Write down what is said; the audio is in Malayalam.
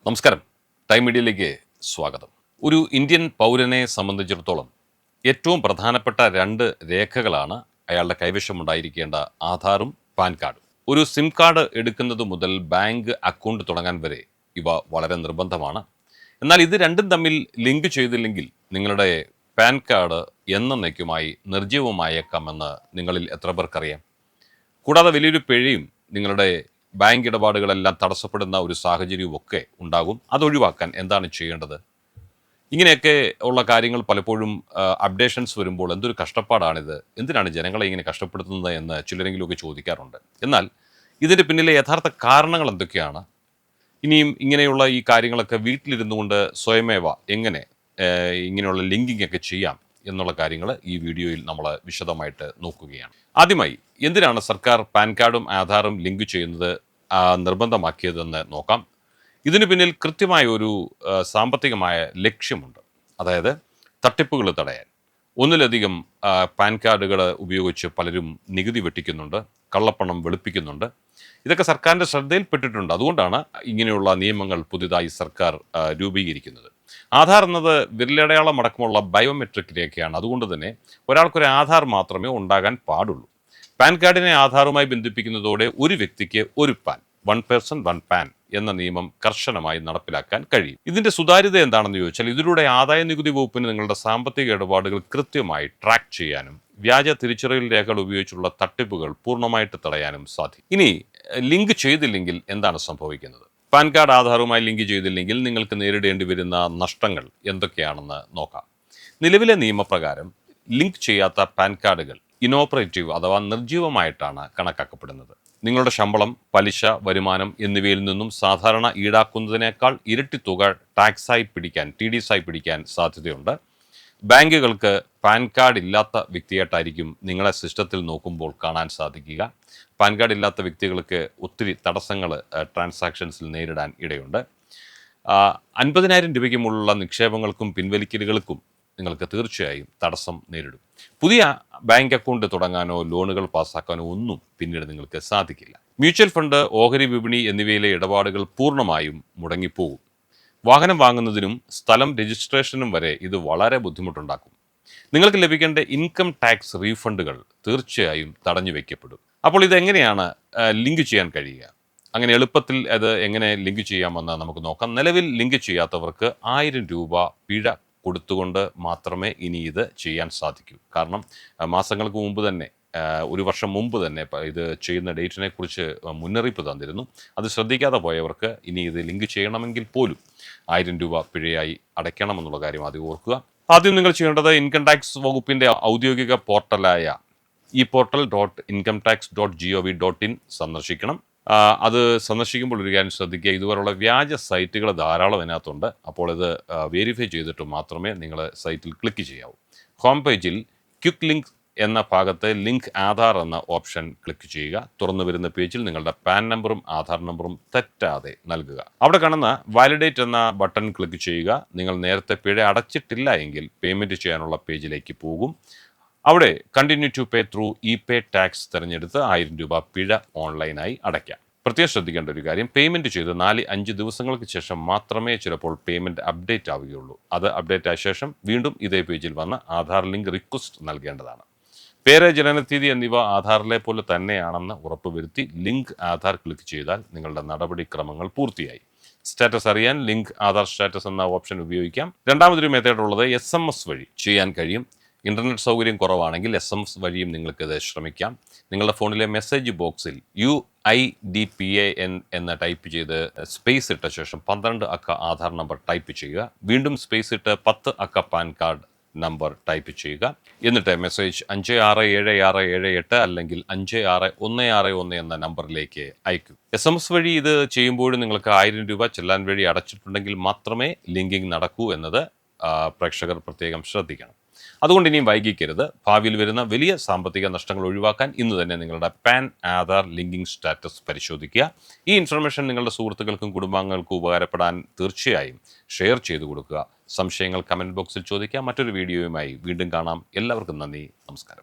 നമസ്കാരം. ടൈം മീഡിയയിലേക്ക് സ്വാഗതം. ഒരു ഇന്ത്യൻ പൗരനെ സംബന്ധിച്ചിടത്തോളം ഏറ്റവും പ്രധാനപ്പെട്ട രണ്ട് രേഖകളാണ് അയാളുടെ കൈവശമുണ്ടായിരിക്കേണ്ട ആധാറും പാൻ കാർഡും. ഒരു സിം കാർഡ് എടുക്കുന്നത് മുതൽ ബാങ്ക് അക്കൗണ്ട് തുടങ്ങാൻ വരെ ഇവ വളരെ നിർബന്ധമാണ്. എന്നാൽ ഇത് രണ്ടും തമ്മിൽ ലിങ്ക് ചെയ്തില്ലെങ്കിൽ നിങ്ങളുടെ പാൻ കാർഡ് എന്നേക്കുമായി നിർജ്ജീവമായേക്കാമെന്ന് നിങ്ങളിൽ എത്ര പേർക്കറിയാം? കൂടാതെ വലിയൊരു പിഴയും നിങ്ങളുടെ ബാങ്ക് ഇടപാടുകളെല്ലാം തടസ്സപ്പെടുന്ന ഒരു സാഹചര്യവുമൊക്കെ ഉണ്ടാകും. അതൊഴിവാക്കാൻ എന്താണ് ചെയ്യേണ്ടത്? ഇങ്ങനെയൊക്കെ ഉള്ള കാര്യങ്ങൾ പലപ്പോഴും അപ്ഡേഷൻസ് വരുമ്പോൾ എന്തൊരു കഷ്ടപ്പാടാണിത്, എന്തിനാണ് ജനങ്ങളെ ഇങ്ങനെ കഷ്ടപ്പെടുത്തുന്നത് എന്ന് ചിലരെങ്കിലുമൊക്കെ ചോദിക്കാറുണ്ട്. എന്നാൽ ഇതിൻ്റെ പിന്നിലെ യഥാർത്ഥ കാരണങ്ങൾ എന്തൊക്കെയാണ്? ഇനിയും ഇങ്ങനെയുള്ള ഈ കാര്യങ്ങളൊക്കെ വീട്ടിലിരുന്നു കൊണ്ട് സ്വയമേവ എങ്ങനെ ഇങ്ങനെയുള്ള ലിങ്കിങ് ഒക്കെ ചെയ്യാം എന്നുള്ള കാര്യങ്ങൾ ഈ വീഡിയോയിൽ നമ്മൾ വിശദമായിട്ട് നോക്കുകയാണ്. ആദ്യമായി എന്തിനാണ് സർക്കാർ പാൻ കാർഡും ആധാറും ലിങ്ക് ചെയ്യുന്നത് നിർബന്ധമാക്കിയതെന്ന് നോക്കാം. ഇതിനു പിന്നിൽ കൃത്യമായ ഒരു സാമ്പത്തികമായ ലക്ഷ്യമുണ്ട്. അതായത് തട്ടിപ്പുകൾ തടയാൻ. ഒന്നിലധികം പാൻ കാർഡുകൾ ഉപയോഗിച്ച് പലരും നികുതി വെട്ടിക്കുന്നുണ്ട്, കള്ളപ്പണം വെളുപ്പിക്കുന്നുണ്ട്. ഇതൊക്കെ സർക്കാരിൻ്റെ ശ്രദ്ധയിൽപ്പെട്ടിട്ടുണ്ട്. അതുകൊണ്ടാണ് ഇങ്ങനെയുള്ള നിയമങ്ങൾ പുതിയതായി സർക്കാർ രൂപീകരിക്കുന്നത്. ആധാർ എന്നത് വിരലടയാളം അടക്കമുള്ള ബയോമെട്രിക് രേഖയാണ്. അതുകൊണ്ട് തന്നെ ഒരാൾക്കൊരു ആധാർ മാത്രമേ ഉണ്ടാകാൻ പാടുള്ളൂ. പാൻ കാർഡിനെ ആധാറുമായി ബന്ധിപ്പിക്കുന്നതോടെ ഒരു വ്യക്തിക്ക് ഒരു pan, one person one pan എന്ന നിയമം കർശനമായി നടപ്പിലാക്കാൻ കഴിയും. ഇതിന്റെ സുതാര്യത എന്താണെന്ന് ചോദിച്ചാൽ ഇതിലൂടെ ആദായ നികുതി വകുപ്പിന് നിങ്ങളുടെ സാമ്പത്തിക ഇടപാടുകൾ കൃത്യമായി ട്രാക്ക് ചെയ്യാനും വ്യാജ തിരിച്ചറിയൽ രേഖകൾ ഉപയോഗിച്ചുള്ള തട്ടിപ്പുകൾ പൂർണ്ണമായിട്ട് തടയാനും സാധിക്കും. ഇനി ലിങ്ക് ചെയ്തില്ലെങ്കിൽ എന്താണ് സംഭവിക്കുന്നത്? പാൻ കാർഡ് ആധാറുമായി ലിങ്ക് ചെയ്തില്ലെങ്കിൽ നിങ്ങൾക്ക് നേരിടേണ്ടി വരുന്ന നഷ്ടങ്ങൾ എന്തൊക്കെയാണെന്ന് നോക്കാം. നിലവിലെ നിയമപ്രകാരം ലിങ്ക് ചെയ്യാത്ത പാൻ കാർഡുകൾ ഇനോപ്പറേറ്റീവ് അഥവാ നിർജ്ജീവമായിട്ടാണ് കണക്കാക്കപ്പെടുന്നത്. നിങ്ങളുടെ ശമ്പളം, പലിശ, വരുമാനം എന്നിവയിൽ നിന്നും സാധാരണ ഈടാക്കുന്നതിനേക്കാൾ ഇരട്ടി തുക ടാക്സായി പിടിക്കാൻ, TDS ആയി പിടിക്കാൻ സാധ്യതയുണ്ട്. ബാങ്കുകൾക്ക് പാൻ കാർഡ് ഇല്ലാത്ത വ്യക്തിയായിട്ടായിരിക്കും നിങ്ങളെ സിസ്റ്റത്തിൽ നോക്കുമ്പോൾ കാണാൻ സാധിക്കുക. പാൻ കാർഡ് ഇല്ലാത്ത വ്യക്തികൾക്ക് ഒത്തിരി തടസ്സങ്ങൾ ട്രാൻസാക്ഷൻസിൽ നേരിടാൻ ഇടയുണ്ട്. 50,000 രൂപയ്ക്ക് മുകളിലുള്ള നിക്ഷേപങ്ങൾക്കും പിൻവലിക്കലുകൾക്കും നിങ്ങൾക്ക് തീർച്ചയായും തടസ്സം നേരിടും. പുതിയ ബാങ്ക് അക്കൗണ്ട് തുടങ്ങാനോ ലോണുകൾ പാസ്സാക്കാനോ ഒന്നും പിന്നീട് നിങ്ങൾക്ക് സാധിക്കില്ല. മ്യൂച്വൽ ഫണ്ട്, ഓഹരി വിപണി എന്നിവയിലെ ഇടപാടുകൾ പൂർണ്ണമായും മുടങ്ങിപ്പോകും. വാഹനം വാങ്ങുന്നതിനും സ്ഥലം രജിസ്ട്രേഷനും വരെ ഇത് വളരെ ബുദ്ധിമുട്ടുണ്ടാക്കും. നിങ്ങൾക്ക് ലഭിക്കേണ്ട ഇൻകം ടാക്സ് റീഫണ്ടുകൾ തീർച്ചയായും തടഞ്ഞു വയ്ക്കപ്പെടും. അപ്പോൾ ഇതെങ്ങനെയാണ് ലിങ്ക് ചെയ്യാൻ കഴിയുക? അങ്ങനെ എളുപ്പത്തിൽ അത് എങ്ങനെ ലിങ്ക് ചെയ്യാമെന്ന് നമുക്ക് നോക്കാം. നിലവിൽ ലിങ്ക് ചെയ്യാത്തവർക്ക് 1000 രൂപ പിഴ കൊടുത്തുകൊണ്ട് മാത്രമേ ഇനി ഇത് ചെയ്യാൻ സാധിക്കൂ. കാരണം മാസങ്ങൾക്ക് മുമ്പ് തന്നെ, ഒരു വർഷം മുമ്പ് തന്നെ ഇത് ചെയ്യുന്ന ഡേറ്റിനെ കുറിച്ച് മുന്നറിയിപ്പ് തന്നിരുന്നു. അത് ശ്രദ്ധിക്കാതെ പോയവർക്ക് ഇനി ഇത് ലിങ്ക് ചെയ്യണമെങ്കിൽ പോലും 1000 രൂപ പിഴയായി അടയ്ക്കണമെന്നുള്ള കാര്യം ആദ്യം ഓർക്കുക. ആദ്യം നിങ്ങൾ ചെയ്യേണ്ടത് ഇൻകം ടാക്സ് വകുപ്പിൻ്റെ ഔദ്യോഗിക പോർട്ടലായ eportal.incometax.gov.in സന്ദർശിക്കണം. അത് സന്ദർശിക്കുമ്പോൾ ഒരു കാര്യം ശ്രദ്ധിക്കുക, ഇതുപോലുള്ള വ്യാജ സൈറ്റുകൾ ധാരാളം ഇതിനകത്തുണ്ട്. അപ്പോൾ ഇത് വെരിഫൈ ചെയ്തിട്ട് മാത്രമേ നിങ്ങൾ സൈറ്റിൽ ക്ലിക്ക് ചെയ്യാവൂ. ഹോം പേജിൽ ക്വിക്ക് ലിങ്ക് എന്ന ഭാഗത്ത് ലിങ്ക് ആധാർ എന്ന ഓപ്ഷൻ ക്ലിക്ക് ചെയ്യുക. തുറന്നു വരുന്ന പേജിൽ നിങ്ങളുടെ പാൻ നമ്പറും ആധാർ നമ്പറും തെറ്റാതെ നൽകുക. അവിടെ കാണുന്ന വാലിഡേറ്റ് എന്ന ബട്ടൺ ക്ലിക്ക് ചെയ്യുക. നിങ്ങൾ നേരത്തെ പിഴ അടച്ചിട്ടില്ല എങ്കിൽ പേയ്മെൻറ്റ് ചെയ്യാനുള്ള പേജിലേക്ക് പോകും. അവിടെ continue to pay through e pay tax തിരഞ്ഞെടുത്ത് 1000 രൂപ പിഴ ഓൺലൈനായി അടയ്ക്കാം. പ്രത്യേകം ശ്രദ്ധിക്കേണ്ട ഒരു കാര്യം, പേയ്മെൻറ്റ് ചെയ്ത് 4-5 ദിവസങ്ങൾക്ക് ശേഷം മാത്രമേ ചിലപ്പോൾ പേയ്മെൻറ്റ് അപ്ഡേറ്റ് ആവുകയുള്ളൂ. അത് അപ്ഡേറ്റ് ആയ ശേഷം വീണ്ടും ഇതേ പേജിൽ വന്ന് ആധാർ ലിങ്ക് റിക്വസ്റ്റ് നൽകേണ്ടതാണ്. പേര്, ജനനത്തീയതി എന്നിവ ആധാറിലെ പോലെ തന്നെയാണെന്ന് ഉറപ്പുവരുത്തി ലിങ്ക് ആധാർ ക്ലിക്ക് ചെയ്താൽ നിങ്ങളുടെ നടപടിക്രമങ്ങൾ പൂർത്തിയായി. സ്റ്റാറ്റസ് അറിയാൻ ലിങ്ക് ആധാർ സ്റ്റാറ്റസ് എന്ന ഓപ്ഷൻ ഉപയോഗിക്കാം. രണ്ടാമതൊരു മെത്തേഡ് ഉള്ളത് SMS വഴി ചെയ്യാൻ കഴിയും. ഇൻ്റർനെറ്റ് സൗകര്യം കുറവാണെങ്കിൽ SMS വഴിയും നിങ്ങൾക്കിത് ശ്രമിക്കാം. നിങ്ങളുടെ ഫോണിലെ മെസ്സേജ് ബോക്സിൽ UIDPAN എന്ന് ടൈപ്പ് ചെയ്ത് സ്പേസ് ഇട്ട ശേഷം 12 അക്ക ആധാർ നമ്പർ ടൈപ്പ് ചെയ്യുക. വീണ്ടും സ്പേസ് ഇട്ട് 10 അക്ക പാൻ കാർഡ് നമ്പർ ടൈപ്പ് ചെയ്യുക. എന്നിട്ട് മെസ്സേജ് 567678 അല്ലെങ്കിൽ 561661 എന്ന നമ്പറിലേക്ക് അയക്കുക. SMS വഴി ഇത് ചെയ്യുമ്പോഴും നിങ്ങൾക്ക് 1000 രൂപ ചെല്ലാൻ വഴി അടച്ചിട്ടുണ്ടെങ്കിൽ മാത്രമേ ലിങ്കിങ് നടക്കൂ എന്നത് പ്രേക്ഷകർ പ്രത്യേകം ശ്രദ്ധിക്കണം. അതുകൊണ്ട് ഇനിയും വൈകിക്കരുത്. ഭാവിയിൽ വരുന്ന വലിയ സാമ്പത്തിക നഷ്ടങ്ങൾ ഒഴിവാക്കാൻ ഇന്ന് തന്നെ നിങ്ങളുടെ പാൻ ആധാർ ലിങ്കിങ് സ്റ്റാറ്റസ് പരിശോധിക്കുക. ഈ ഇൻഫർമേഷൻ നിങ്ങളുടെ സുഹൃത്തുക്കൾക്കും കുടുംബാംഗങ്ങൾക്കും ഉപകാരപ്പെടാൻ തീർച്ചയായും ഷെയർ ചെയ്തു കൊടുക്കുക. സംശയങ്ങൾ കമൻറ്റ് ബോക്സിൽ ചോദിക്കുക. മറ്റൊരു വീഡിയോയുമായി വീണ്ടും കാണാം. എല്ലാവർക്കും നന്ദി, നമസ്കാരം.